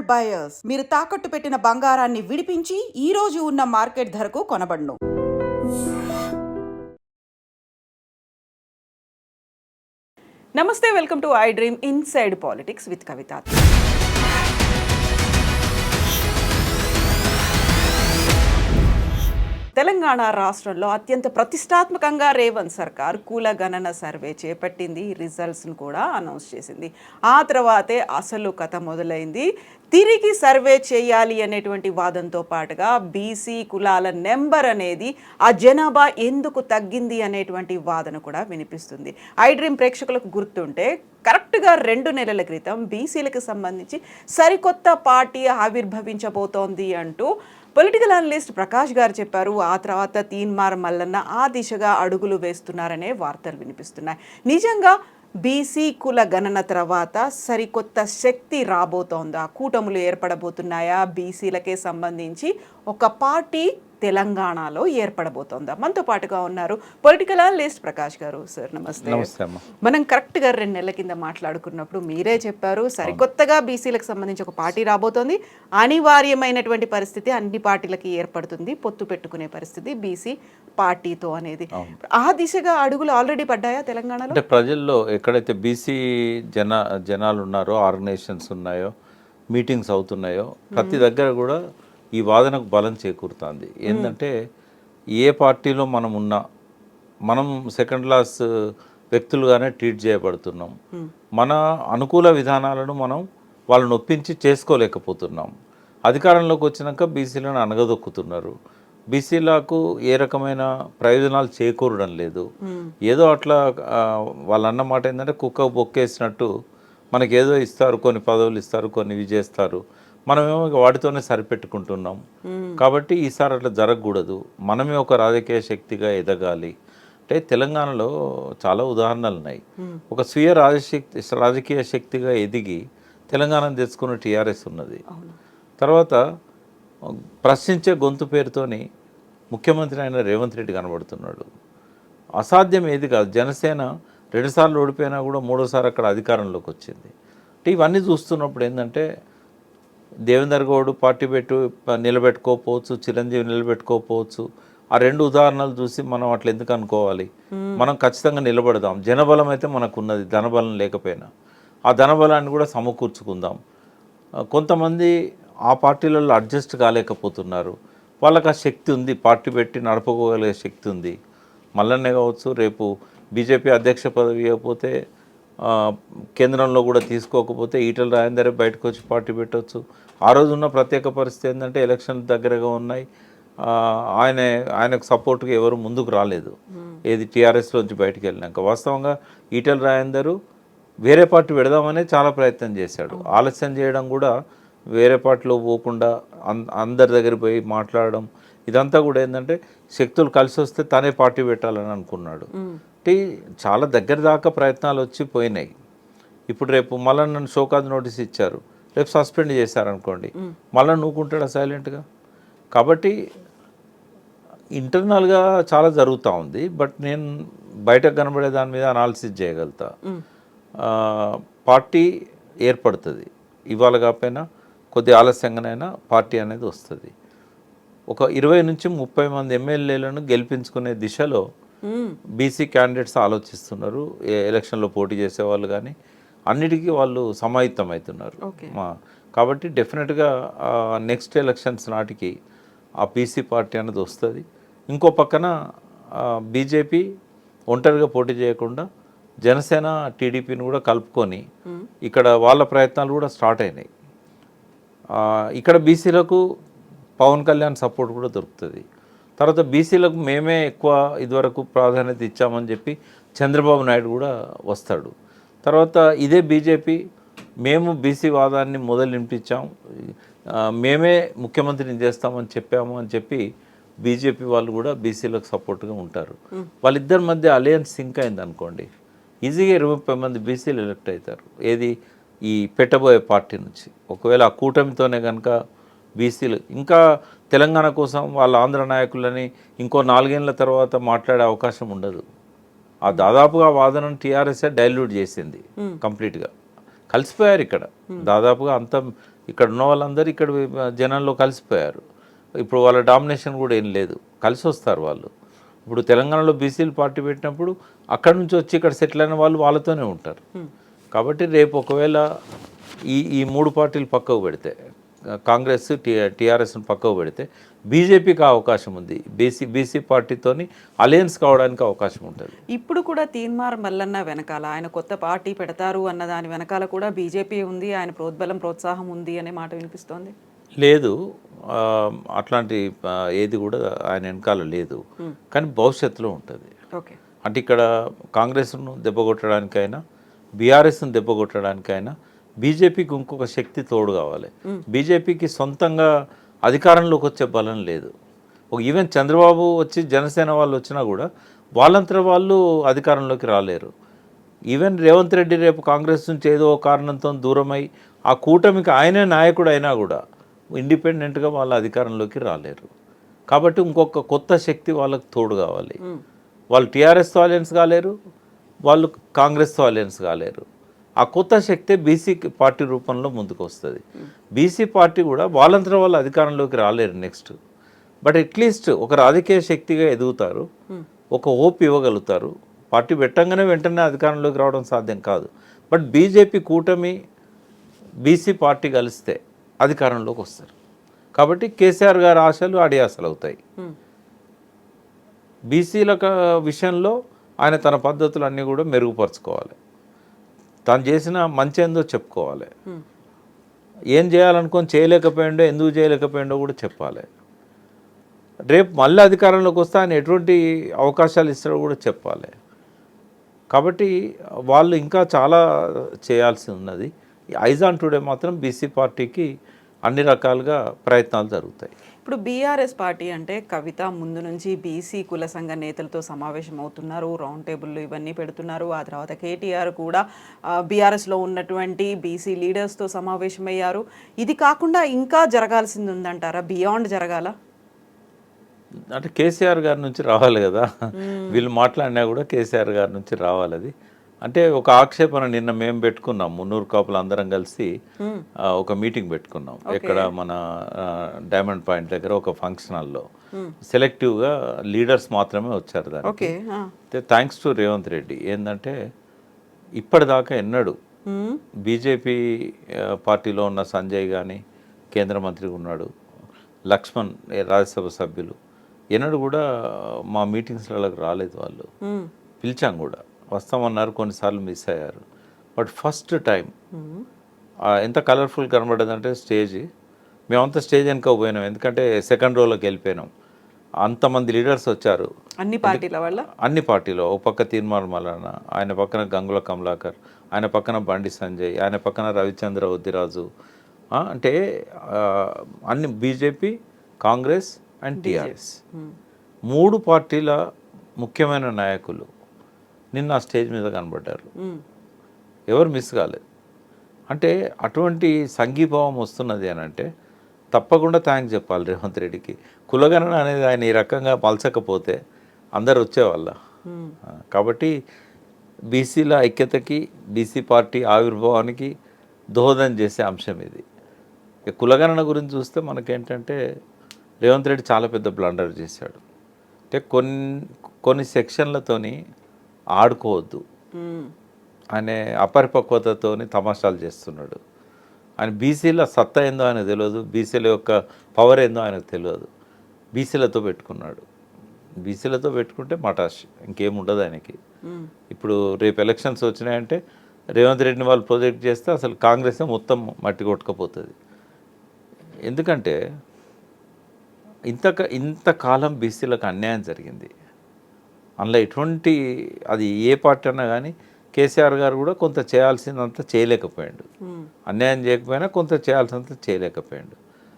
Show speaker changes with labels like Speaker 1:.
Speaker 1: Gold buyers మీరు తాకట్టు పెట్టిన బంగారాన్ని విడిపించి ఈ రోజు ఉన్న మార్కెట్ ధరకు కొనబడును. నమస్తే, welcome to I dream inside politics with Kavitha. Telangana రాష్ట్రంలో అత్యంత ప్రతిష్టాత్మకంగా రేవంత్ సర్కార్ కులగణన సర్వే చేపట్టింది. రిజల్ట్స్ను కూడా అనౌన్స్ చేసింది. ఆ తర్వాతే అసలు కథ మొదలైంది. తిరిగి సర్వే చేయాలి అనేటువంటి వాదంతో పాటుగా బీసీ కులాల నెంబర్ అనేది ఆ జనాభా ఎందుకు తగ్గింది అనేటువంటి వాదన కూడా వినిపిస్తుంది. ఐ డ్రీమ్ ప్రేక్షకులకు గుర్తుంటే కరెక్ట్గా 2 నెలల క్రితం బీసీలకు సంబంధించి సరికొత్త పార్టీ ఆవిర్భవించబోతోంది అంటూ పొలిటికల్ అనలిస్ట్ ప్రకాష్ గారు చెప్పారు. ఆ తర్వాత తీన్మార్ మల్లన్న ఆ దిశగా అడుగులు వేస్తున్నారనే వార్తలు వినిపిస్తున్నాయి. నిజంగా బీసీ కుల గణన తర్వాత సరికొత్త శక్తి రాబోతోందా? కూటములు ఏర్పడబోతున్నాయా? బీసీలకే సంబంధించి ఒక పార్టీ తెలంగాణలో ఏర్పడబోతోందా? మనతో పాటుగా ఉన్నారు పొలిటికల్ అనలిస్ట్ ప్రకాష్ గారు. సార్ నమస్తే. మనం కరెక్ట్గా 2 నెలల కింద మాట్లాడుకున్నప్పుడు మీరే చెప్పారు సరికొత్తగా బీసీలకు సంబంధించి ఒక పార్టీ రాబోతోంది. అనివార్యమైనటువంటి పరిస్థితి అన్ని పార్టీలకి ఏర్పడుతుంది, పొత్తు పెట్టుకునే పరిస్థితి బీసీ పార్టీతో అనేది. ఆ దిశగా అడుగులు ఆల్రెడీ పడ్డాయా తెలంగాణలో?
Speaker 2: అంటే ప్రజల్లో ఎక్కడైతే బీసీ జనాలు ఉన్నారో, ఆర్గనైజేషన్స్ ఉన్నాయో, మీటింగ్స్ అవుతున్నాయో ప్రతి దగ్గర కూడా ఈ వాదనకు బలం చేకూరుతుంది. ఏంటంటే ఏ పార్టీలో మనం ఉన్నా మనం సెకండ్ క్లాస్ వ్యక్తులుగానే ట్రీట్ చేయబడుతున్నాం. మన అనుకూల విధానాలను మనం వాళ్ళని ఒప్పించి చేసుకోలేకపోతున్నాం. అధికారంలోకి వచ్చినాక బీసీలను అనగదొక్కుతున్నారు. బీసీలకు ఏ రకమైన ప్రయోజనాలు చేకూరడం లేదు. ఏదో అట్లా వాళ్ళు అన్న మాట ఏంటంటే కుక్క బొక్కేసినట్టు మనకేదో ఇస్తారు, కొన్ని పదవులు ఇస్తారు, కొన్ని ఇవి చేస్తారు, మనమేమో వాటితోనే సరిపెట్టుకుంటున్నాం. కాబట్టి ఈసారి అట్లా జరగకూడదు, మనమే ఒక రాజకీయ శక్తిగా ఎదగాలి. అంటే తెలంగాణలో చాలా ఉదాహరణలు ఉన్నాయి. ఒక స్వీయ రాజకీయ శక్తిగా ఎదిగి తెలంగాణను తెచ్చుకున్న టీఆర్ఎస్ ఉన్నది. తర్వాత ప్రశ్నించే గొంతు పేరుతోని ముఖ్యమంత్రి అయిన రేవంత్ రెడ్డి కనబడుతున్నాడు. అసాధ్యం ఏది కాదు. జనసేన 2 సార్లు ఓడిపోయినా కూడా 3వ సారి అక్కడ అధికారంలోకి వచ్చింది. అంటే ఇవన్నీ చూస్తున్నప్పుడు ఏంటంటే దేవేందర్ గౌడ్ పార్టీ నిలబెట్టుకోకపోవచ్చు, చిరంజీవి నిలబెట్టుకోకపోవచ్చు. ఆ 2 ఉదాహరణలు చూసి మనం అట్లా ఎందుకు అనుకోవాలి? మనం ఖచ్చితంగా నిలబడదాం. జనబలం అయితే మనకు ఉన్నది, ధనబలం లేకపోయినా ఆ ధనబలాన్ని కూడా సమకూర్చుకుందాం. కొంతమంది ఆ పార్టీలలో అడ్జస్ట్ కాలేకపోతున్నారు. వాళ్ళకి ఆ శక్తి ఉంది, పార్టీ పెట్టి నడుపుకోగలిగే శక్తి ఉంది. మల్లన్నే కావచ్చు, రేపు బీజేపీ అధ్యక్ష పదవి ఇవ్వకపోతే, కేంద్రంలో కూడా తీసుకోకపోతే ఈటల రాజేందరే బయటకు వచ్చి పార్టీ పెట్టవచ్చు. ఆ రోజు ఉన్న ప్రత్యేక పరిస్థితి ఏంటంటే ఎలక్షన్లు దగ్గరగా ఉన్నాయి. ఆయనకు సపోర్ట్గా ఎవరు ముందుకు రాలేదు, ఏది టీఆర్ఎస్లోంచి బయటకు వెళ్ళినాక. వాస్తవంగా ఈటల రాజేందరు వేరే పార్టీ పెడదామనే చాలా ప్రయత్నం చేశాడు. ఆలస్యం చేయడం కూడా, వేరే పార్టీలో పోకుండా అందరి దగ్గర పోయి మాట్లాడడం, ఇదంతా కూడా ఏంటంటే శక్తులు కలిసి వస్తే తనే పార్టీ పెట్టాలని అనుకున్నాడు. అంటే చాలా దగ్గర దాకా ప్రయత్నాలు వచ్చి పోయినాయి. ఇప్పుడు రేపు మళ్ళీ నన్ను షోకాజ్ నోటీస్ ఇచ్చారు, రేపు సస్పెండ్ చేశారనుకోండి, మళ్ళీ నూకుంటాడా సైలెంట్గా? కాబట్టి ఇంటర్నల్గా చాలా జరుగుతూ ఉంది. బట్ నేను బయటకు కనబడే దాని మీద అనాలిసిస్ చేయగలుగుతా. పార్టీ ఏర్పడుతుంది, ఇవాళ కాకపోయినా కొద్ది ఆలస్యంగానైనా పార్టీ అనేది వస్తుంది. ఒక 20 నుంచి 30 మంది ఎమ్మెల్యేలను గెలిపించుకునే దిశలో బీసీ క్యాండిడేట్స్ ఆలోచిస్తున్నారు. ఎలక్షన్లో పోటీ చేసేవాళ్ళు కానీ అన్నిటికీ వాళ్ళు సమాహితం అవుతున్నారు. కాబట్టి డెఫినెట్గా నెక్స్ట్ ఎలక్షన్స్ నాటికి ఆ బీసీ పార్టీ అనేది వస్తుంది. ఇంకో పక్కన బీజేపీ ఒంటరిగా పోటీ చేయకుండా జనసేన టీడీపీని కూడా కలుపుకొని ఇక్కడ వాళ్ళ ప్రయత్నాలు కూడా స్టార్ట్ అయినాయి. ఇక్కడ బీసీలకు పవన్ కళ్యాణ్ సపోర్ట్ కూడా దొరుకుతుంది. తర్వాత బీసీలకు మేమే ఎక్కువ ఇదివరకు ప్రాధాన్యత ఇచ్చామని చెప్పి చంద్రబాబు నాయుడు కూడా వస్తాడు. తర్వాత ఇదే బీజేపీ మేము బీసీ వాదాన్ని నింపించాం, మేమే ముఖ్యమంత్రిని చేస్తామని చెప్పాము అని చెప్పి బీజేపీ వాళ్ళు కూడా బీసీలకు సపోర్ట్గా ఉంటారు. వాళ్ళిద్దరి మధ్య అలయన్స్ సింక్ అయింది అనుకోండి, ఈజీగా 20 మంది బీసీలు ఎలక్ట్ అవుతారు. ఏది ఈ పెట్టబోయే పార్టీ నుంచి. ఒకవేళ ఆ కూటమితోనే కనుక బీసీలు ఇంకా తెలంగాణ కోసం వాళ్ళ ఆంధ్ర నాయకులని ఇంకో 4 ఏళ్ల తర్వాత మాట్లాడే అవకాశం ఉండదు. ఆ దాదాపుగా వాదనను టీఆర్ఎస్ డైల్యూట్ చేసింది కంప్లీట్గా. కలిసిపోయారు ఇక్కడ దాదాపుగా అంత ఇక్కడ ఉన్న వాళ్ళందరూ ఇక్కడ జనంలో కలిసిపోయారు. ఇప్పుడు వాళ్ళ డామినేషన్ కూడా ఏం లేదు, కలిసి వస్తారు వాళ్ళు. ఇప్పుడు తెలంగాణలో బీసీలు పార్టీ పెట్టినప్పుడు అక్కడ నుంచి వచ్చి ఇక్కడ సెటిల్ అయిన వాళ్ళు వాళ్ళతోనే ఉంటారు. కాబట్టి రేపు ఒకవేళ ఈ మూడు పార్టీలు పక్కకు పెడితే, కాంగ్రెస్ టీఆర్ఎస్ని పక్కకు పెడితే బీజేపీకి అవకాశం ఉంది. బీసీ పార్టీతోని అలయన్స్ కావడానికి అవకాశం ఉంటుంది.
Speaker 1: ఇప్పుడు కూడా తీన్మార్ మల్లన్న వెనకాల ఆయన కొత్త పార్టీ పెడతారు అన్న దాని వెనకాల కూడా బీజేపీ ఉంది, ఆయన ప్రోత్సాహం ఉంది అనే మాట వినిపిస్తోంది.
Speaker 2: లేదు, అట్లాంటి ఏది కూడా ఆయన వెనకాల లేదు, కానీ భవిష్యత్తులో ఉంటుంది.
Speaker 1: ఓకే,
Speaker 2: అంటే ఇక్కడ కాంగ్రెస్ను దెబ్బకొట్టడానికైనా బీఆర్ఎస్ను దెబ్బకొట్టడానికైనా బీజేపీకి ఇంకొక శక్తి తోడు కావాలి. బీజేపీకి సొంతంగా అధికారంలోకి వచ్చే బలం లేదు. ఈవెన్ చంద్రబాబు వచ్చి జనసేన వాళ్ళు వచ్చినా కూడా వాళ్ళంతా వాళ్ళు అధికారంలోకి రాలేరు. ఈవెన్ రేవంత్ రెడ్డి రేపు కాంగ్రెస్ నుంచి ఏదో కారణంతో దూరమై ఆ కూటమికి ఆయనే నాయకుడు అయినా కూడా ఇండిపెండెంట్గా వాళ్ళ అధికారంలోకి రాలేరు. కాబట్టి ఇంకొక కొత్త శక్తి వాళ్ళకి తోడు కావాలి. వాళ్ళు టీఆర్ఎస్తో అలయన్స్ కాలేరు, వాళ్ళు కాంగ్రెస్తో అలయన్స్ కాలేరు. ఆ కొత్త శక్తే బీసీ పార్టీ రూపంలో ముందుకు వస్తుంది. బీసీ పార్టీ కూడా వాళ్ళంతా వాళ్ళు అధికారంలోకి రాలేరు నెక్స్ట్, బట్ అట్లీస్ట్ ఒక రాజకీయ శక్తిగా ఎదుగుతారు, ఒక ఓపు ఇవ్వగలుగుతారు. పార్టీ పెట్టంగానే వెంటనే అధికారంలోకి రావడం సాధ్యం కాదు. బట్ బీజేపీ కూటమి బీసీ పార్టీ కలిస్తే అధికారంలోకి వస్తారు. కాబట్టి కేసీఆర్ గారి ఆశలు అడియాసలు అవుతాయి. బీసీల విషయంలో ఆయన తన పద్ధతులు అన్నీ కూడా మెరుగుపరుచుకోవాలి. తాను చేసిన మంచి ఏందో చెప్పుకోవాలి. ఏం చేయాలనుకొని చేయలేకపోయిండో, ఎందుకు చేయలేకపోయిండో కూడా చెప్పాలి. రేపు మళ్ళీ అధికారంలోకి వస్తే ఆయన ఎటువంటి అవకాశాలు ఇస్తారో కూడా చెప్పాలి. కాబట్టి వాళ్ళు ఇంకా చాలా చేయాల్సి ఉన్నది. ఐజాన్ టుడే మాత్రం బీసీ పార్టీకి అన్ని రకాలుగా ప్రయత్నాలు జరుగుతాయి.
Speaker 1: ఇప్పుడు బీఆర్ఎస్ పార్టీ అంటే కవిత ముందు నుంచి బీసీ కుల సంఘ నేతలతో సమావేశం అవుతున్నారు, రౌండ్ టేబుల్లు ఇవన్నీ పెడుతున్నారు. ఆ తర్వాత కేటీఆర్ కూడా బీఆర్ఎస్లో ఉన్నటువంటి బీసీ లీడర్స్తో సమావేశమయ్యారు. ఇది కాకుండా ఇంకా జరగాల్సింది ఉందంటారా? బియాండ్ జరగాల
Speaker 2: అంటే కేసీఆర్ గారి నుంచి రావాలి కదా. వీళ్ళు మాట్లాడినా కూడా కేసీఆర్ గారి నుంచి రావాలి. అది అంటే ఒక ఆక్షేపణ నిన్న మేము పెట్టుకున్నాం, 300 కాపులు అందరం కలిసి ఒక మీటింగ్ పెట్టుకున్నాం. ఇక్కడ మన డైమండ్ పాయింట్ దగ్గర ఒక ఫంక్షన్ హాల్లో. సెలెక్టివ్గా లీడర్స్ మాత్రమే వచ్చారు దానికి. Thanks to Revanth Reddy. ఏంటంటే ఇప్పటిదాకా ఎన్నడూ బీజేపీ పార్టీలో ఉన్న సంజయ్ కానీ కేంద్ర మంత్రిగా ఉన్నాడు, లక్ష్మణ్ రాజ్యసభ సభ్యులు ఎన్నడూ కూడా మా మీటింగ్స్లకు రాలేదు. వాళ్ళు పిలిచాం కూడా, వస్తామన్నారు, కొన్నిసార్లు మిస్ అయ్యారు. బట్ ఫస్ట్ టైం ఎంత కలర్ఫుల్ కనబడదంటే స్టేజ్, మేమంతా స్టేజ్ వెనుక పోయినాం, ఎందుకంటే సెకండ్ రోలోకి వెళ్ళిపోయినాం. అంతమంది లీడర్స్ వచ్చారు అన్ని పార్టీలో. ఒక పక్క తీన్మార్ మల్లన్న, ఆయన పక్కన గంగుల కమలాకర్, ఆయన పక్కన బండి సంజయ్, ఆయన పక్కన రవిచంద్ర ఉద్దిరాజు. అంటే అన్ని బీజేపీ, కాంగ్రెస్ అండ్ టీఆర్ఎస్, 3 పార్టీల ముఖ్యమైన నాయకులు నిన్న ఆ స్టేజ్ మీద కనబడ్డారు. ఎవరు మిస్ కాలేదు. అంటే అటువంటి సంఘీభావం వస్తున్నది అని అంటే తప్పకుండా థ్యాంక్స్ చెప్పాలి రేవంత్ రెడ్డికి. కులగణన అనేది ఆయన ఈ రకంగా మలచకపోతే అందరు వచ్చేవాళ్ళ. కాబట్టి బీసీల ఐక్యతకి, బీసీ పార్టీ ఆవిర్భావానికి దోహదం చేసే అంశం ఇది. కులగణన గురించి చూస్తే మనకేంటంటే రేవంత్ రెడ్డి చాలా పెద్ద బ్లండర్ చేశాడు. అంటే కొన్ని సెక్షన్లతోని ఆడుకోవద్దు అనే అపరిపక్వతతో తమాషాలు చేస్తున్నాడు. ఆయన బీసీల సత్తా ఏందో ఆయనకు తెలియదు, బీసీల యొక్క పవర్ ఏందో ఆయనకు తెలియదు. బీసీలతో పెట్టుకున్నాడు. బీసీలతో పెట్టుకుంటే మటాష్, ఇంకేముండదు ఆయనకి. ఇప్పుడు రేపు ఎలక్షన్స్ వచ్చినాయంటే రేవంత్ రెడ్డిని వాళ్ళు ప్రొజెక్ట్ చేస్తే అసలు కాంగ్రెస్ మొత్తం మట్టి కొట్టుకపోతుంది. ఎందుకంటే ఇంతకాలం బీసీలకు అన్యాయం జరిగింది. అందులో ఎటువంటి, అది ఏ పార్టీ అన్నా కానీ కేసీఆర్ గారు కూడా కొంత చేయాల్సిందంతా చేయలేకపోయాడు. అన్యాయం చేయకపోయినా కొంత చేయాల్సినంత చేయలేకపోయాడు.